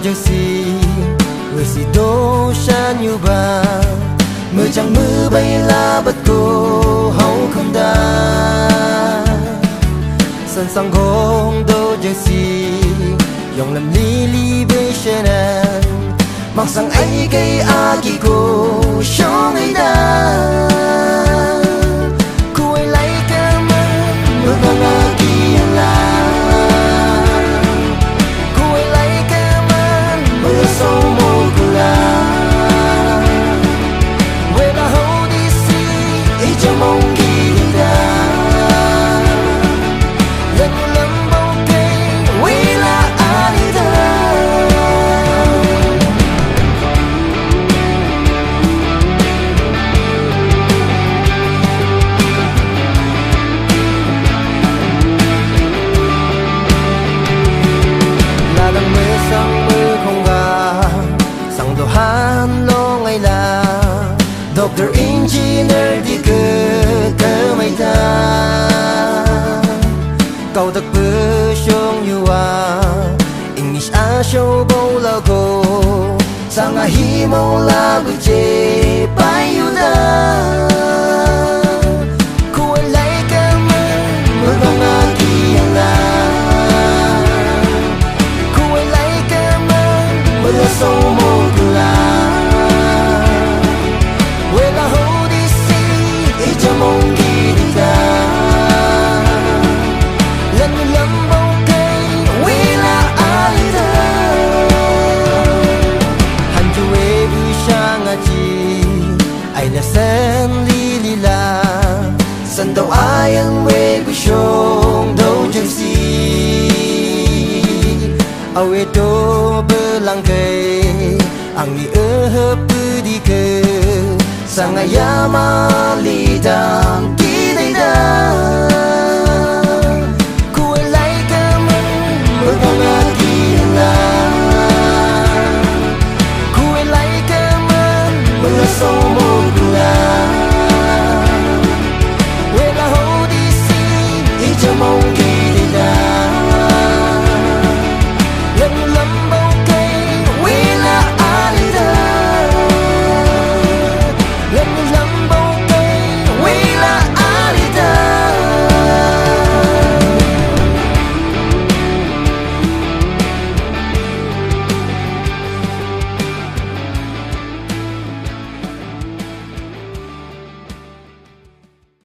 giờ gì người gì đâu san như ba mưa chẳng mưa bay la bất cô hậu không đa sẵn sàng gom đâu giờ gì dòng làm li li bê xe nàn mặc rằng anh cây a kỳ cô cho người ta cô ấy lấy cảm ơn mưa vàng a kỳ là cô ấy lấy cảm ơn mưa sâu môi cô là quê là hậu đi xí ý cho mong ghi ta lần lắm bầu cây quê là a đi ta Doctor Engineer đi cơ mày ta câu thật bơ sông như English a show bao la cô sang a hi mau la bự chê bay yêu ta cô ấy lấy cảm ơn mưa vàng a kia là cô ấy lấy cảm ơn mưa sâu môi cô là mong ghi đi ta lần lắm bầu cây quê là ai ta hành chu ê vui sang a chi ai là sen li li la sân đâu ai ăn quê vui sông đâu chẳng gì ao ê tô bơ lăng cây ang ni ơ hơ bư đi cơ sang a yama li dang